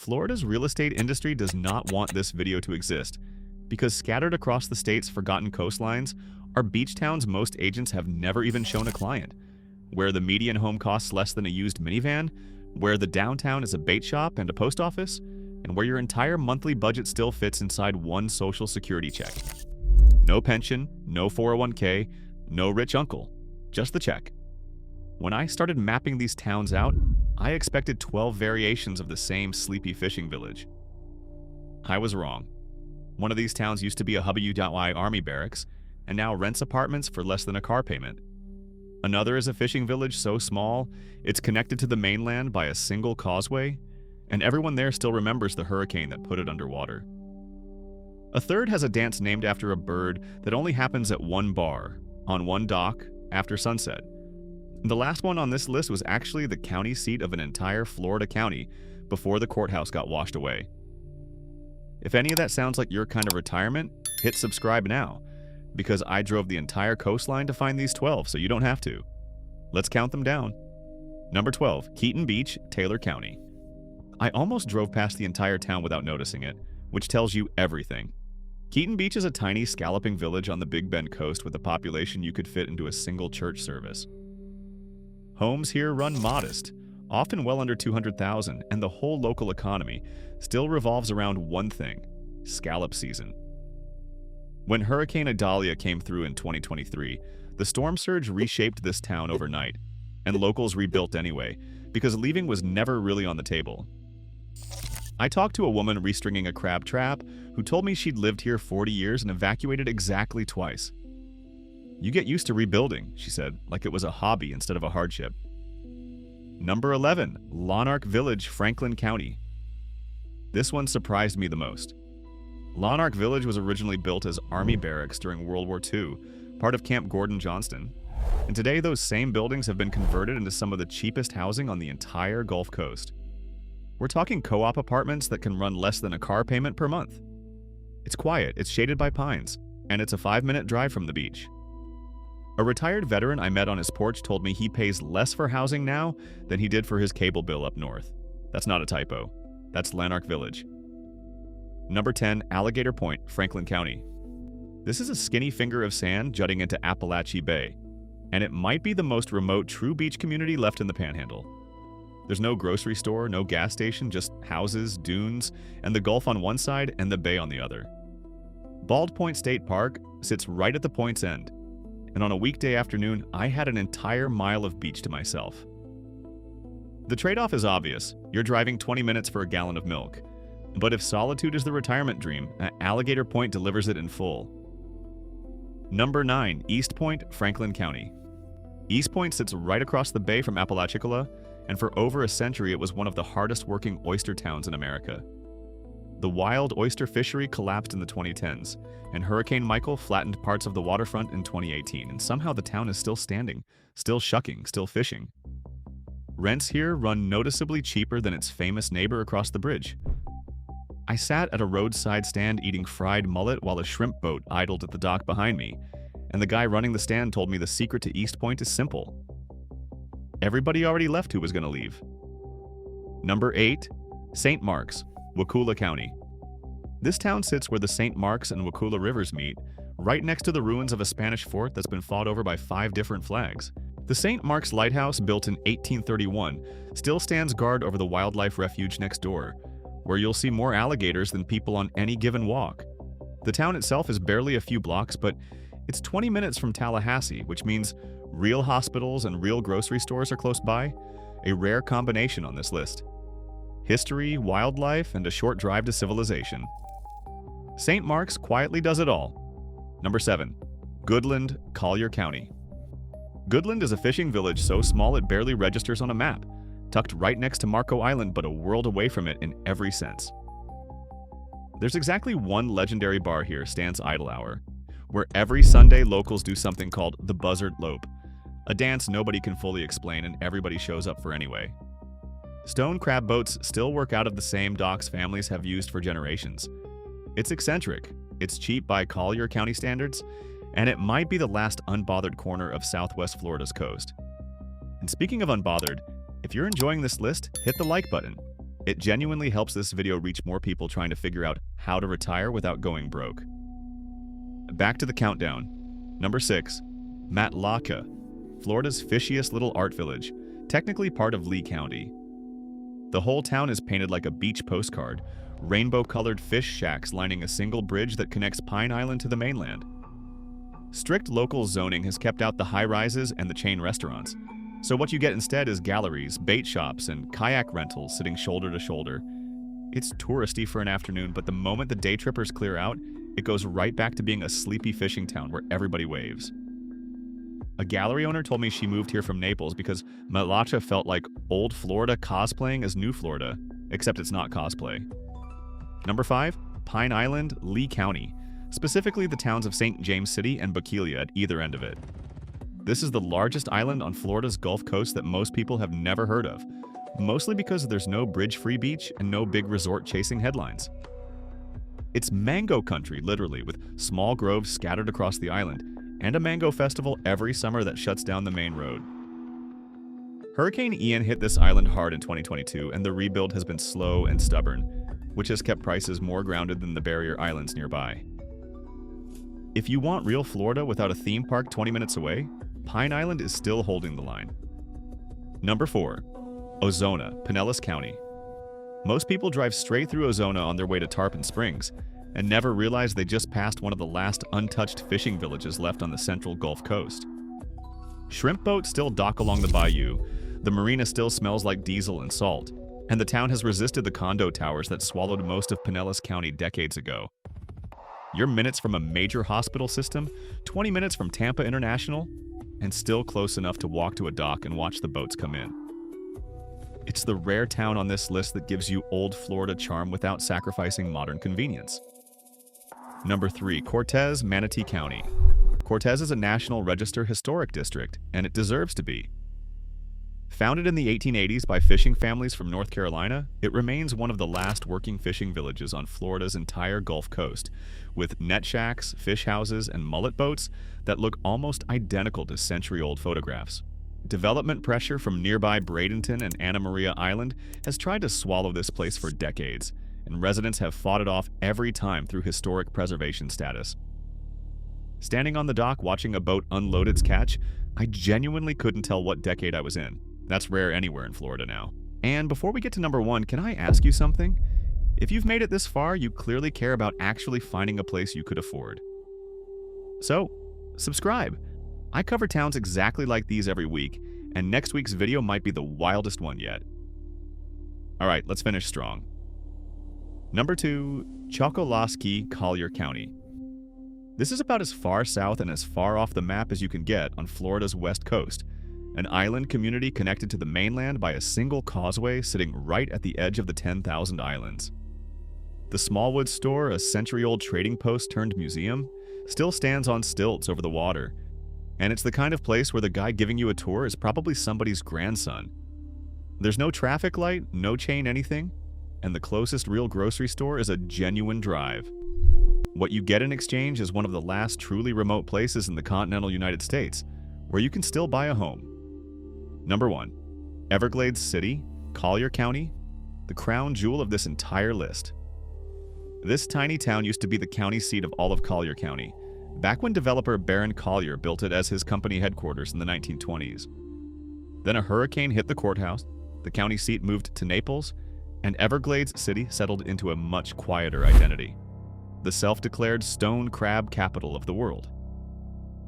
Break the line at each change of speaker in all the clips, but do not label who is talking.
Florida's real estate industry does not want this video to exist because scattered across the state's forgotten coastlines are beach towns most agents have never even shown a client, where the median home costs less than a used minivan, where the downtown is a bait shop and a post office, and where your entire monthly budget still fits inside one social security check. No pension, no 401k, no rich uncle, just the check. When I started mapping these towns out, I expected 12 variations of the same sleepy fishing village. I was wrong. One of these towns used to be a Hubby-U.Y. Army barracks, and now rents apartments for less than a car payment. Another is a fishing village so small, it's connected to the mainland by a single causeway, and everyone there still remembers the hurricane that put it underwater. A third has a dance named after a bird that only happens at one bar, on one dock, after sunset. The last one on this list was actually the county seat of an entire Florida county before the courthouse got washed away. If any of that sounds like your kind of retirement, hit subscribe now, because I drove the entire coastline to find these 12, so you don't have to. Let's count them down. Number 12, Keaton Beach, Taylor County. I almost drove past the entire town without noticing it, which tells you everything. Keaton Beach is a tiny scalloping village on the Big Bend coast with a population you could fit into a single church service. Homes here run modest, often well under $200,000, and the whole local economy still revolves around one thing: scallop season. When Hurricane Idalia came through in 2023, the storm surge reshaped this town overnight, and locals rebuilt anyway, because leaving was never really on the table. I talked to a woman restringing a crab trap who told me she'd lived here 40 years and evacuated exactly twice. You get used to rebuilding, she said, like it was a hobby instead of a hardship. Number 11, Lonark Village, Franklin County. This one surprised me the most. Lonark Village was originally built as Army barracks during World War II, part of Camp Gordon Johnston. And today those same buildings have been converted into some of the cheapest housing on the entire Gulf Coast. We're talking co-op apartments that can run less than a car payment per month. It's quiet, it's shaded by pines, and it's a 5-minute drive from the beach. A retired veteran I met on his porch told me he pays less for housing now than he did for his cable bill up north. That's not a typo. That's Lanark Village. Number 10, Alligator Point, Franklin County. This is a skinny finger of sand jutting into Apalachee Bay, and it might be the most remote true beach community left in the Panhandle. There's no grocery store, no gas station, just houses, dunes, and the Gulf on one side and the bay on the other. Bald Point State Park sits right at the point's end, and on a weekday afternoon, I had an entire mile of beach to myself. The trade-off is obvious. You're driving 20 minutes for a gallon of milk. But if solitude is the retirement dream, Alligator Point delivers it in full. Number 9, East Point, Franklin County. East Point sits right across the bay from Apalachicola, and for over a century it was one of the hardest working oyster towns in America. The wild oyster fishery collapsed in the 2010s, and Hurricane Michael flattened parts of the waterfront in 2018, and somehow the town is still standing, still shucking, still fishing. Rents here run noticeably cheaper than its famous neighbor across the bridge. I sat at a roadside stand eating fried mullet while a shrimp boat idled at the dock behind me, and the guy running the stand told me the secret to East Point is simple. Everybody already left who was going to leave. Number 8, St. Marks, Wakulla County. This town sits where the St. Marks and Wakulla rivers meet, right next to the ruins of a Spanish fort that's been fought over by 5 different flags. The St. Marks Lighthouse, built in 1831, still stands guard over the wildlife refuge next door, where you'll see more alligators than people on any given walk. The town itself is barely a few blocks, but it's 20 minutes from Tallahassee, which means real hospitals and real grocery stores are close by, a rare combination on this list. History, wildlife, and a short drive to civilization. St. Marks quietly does it all. Number 7, Goodland, Collier County. Goodland is a fishing village so small it barely registers on a map, tucked right next to Marco Island but a world away from it in every sense. There's exactly one legendary bar here, Stan's Idle Hour, where every Sunday locals do something called the Buzzard Lope, a dance nobody can fully explain and everybody shows up for anyway. Stone crab boats still work out of the same docks families have used for generations. It's eccentric, it's cheap by Collier County standards, and it might be the last unbothered corner of Southwest Florida's coast. And speaking of unbothered, if you're enjoying this list, hit the like button. It genuinely helps this video reach more people trying to figure out how to retire without going broke. Back to the countdown. Number 6. Matlaca, Florida's fishiest little art village, technically part of Lee County. The whole town is painted like a beach postcard, rainbow-colored fish shacks lining a single bridge that connects Pine Island to the mainland. Strict local zoning has kept out the high-rises and the chain restaurants, so what you get instead is galleries, bait shops, and kayak rentals sitting shoulder to shoulder. It's touristy for an afternoon, but the moment the day trippers clear out, it goes right back to being a sleepy fishing town where everybody waves. A gallery owner told me she moved here from Naples because Matlaca felt like old Florida cosplaying as new Florida, except it's not cosplay. Number 5. Pine Island, Lee County, specifically the towns of St. James City and Bokeelia at either end of it. This is the largest island on Florida's Gulf Coast that most people have never heard of, mostly because there's no bridge-free beach and no big resort chasing headlines. It's mango country, literally, with small groves scattered across the island, and a mango festival every summer that shuts down the main road. Hurricane Ian hit this island hard in 2022, and the rebuild has been slow and stubborn, which has kept prices more grounded than the barrier islands nearby. If you want real Florida without a theme park 20 minutes away, Pine Island is still holding the line. Number 4. Ozona, Pinellas County. Most people drive straight through Ozona on their way to Tarpon Springs, and never realize they just passed one of the last untouched fishing villages left on the central Gulf Coast. Shrimp boats still dock along the bayou, the marina still smells like diesel and salt, and the town has resisted the condo towers that swallowed most of Pinellas County decades ago. You're minutes from a major hospital system, 20 minutes from Tampa International, and still close enough to walk to a dock and watch the boats come in. It's the rare town on this list that gives you old Florida charm without sacrificing modern convenience. Number 3. Cortez, Manatee County. Cortez is a National Register Historic District, and it deserves to be. Founded in the 1880s by fishing families from North Carolina, it remains one of the last working fishing villages on Florida's entire Gulf Coast, with net shacks, fish houses, and mullet boats that look almost identical to century-old photographs. Development pressure from nearby Bradenton and Anna Maria Island has tried to swallow this place for decades, and residents have fought it off every time through historic preservation status. Standing on the dock watching a boat unload its catch, I genuinely couldn't tell what decade I was in. That's rare anywhere in Florida now. And before we get to number 1, can I ask you something? If you've made it this far, you clearly care about actually finding a place you could afford. So, subscribe. I cover towns exactly like these every week, and next week's video might be the wildest one yet. Alright, let's finish strong. Number 2, Chokoloskee, Collier County. This is about as far south and as far off the map as you can get on Florida's west coast, an island community connected to the mainland by a single causeway sitting right at the edge of the 10,000 islands. The Smallwood store, a century-old trading post turned museum, still stands on stilts over the water, and it's the kind of place where the guy giving you a tour is probably somebody's grandson. There's no traffic light, no chain anything, and the closest real grocery store is a genuine drive. What you get in exchange is one of the last truly remote places in the continental United States where you can still buy a home. Number 1. Everglades City, Collier County, the crown jewel of this entire list. This tiny town used to be the county seat of all of Collier County, back when developer Baron Collier built it as his company headquarters in the 1920s. Then a hurricane hit the courthouse, the county seat moved to Naples, and Everglades City settled into a much quieter identity. The self-declared stone crab capital of the world.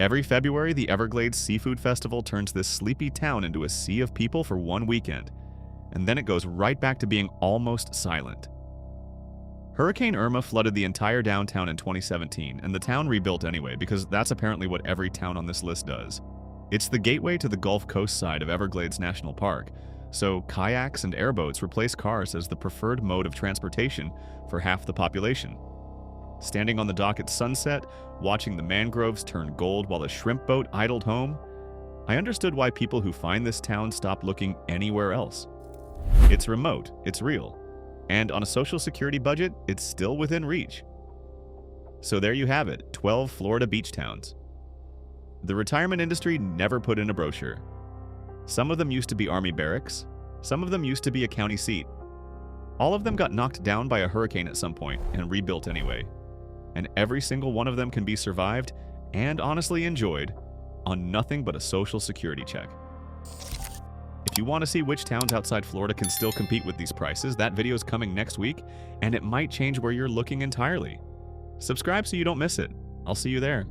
Every February, the Everglades Seafood Festival turns this sleepy town into a sea of people for one weekend, and then it goes right back to being almost silent. Hurricane Irma flooded the entire downtown in 2017, and the town rebuilt anyway because that's apparently what every town on this list does. It's the gateway to the Gulf Coast side of Everglades National Park, so kayaks and airboats replace cars as the preferred mode of transportation for half the population. Standing on the dock at sunset, watching the mangroves turn gold while a shrimp boat idled home, I understood why people who find this town stop looking anywhere else. It's remote, it's real, and on a social security budget, it's still within reach. So there you have it, 12 Florida beach towns. The retirement industry never put in a brochure. Some of them used to be army barracks, some of them used to be a county seat. All of them got knocked down by a hurricane at some point and rebuilt anyway. And every single one of them can be survived and honestly enjoyed on nothing but a Social Security check. If you want to see which towns outside Florida can still compete with these prices, that video is coming next week, and it might change where you're looking entirely. Subscribe so you don't miss it. I'll see you there.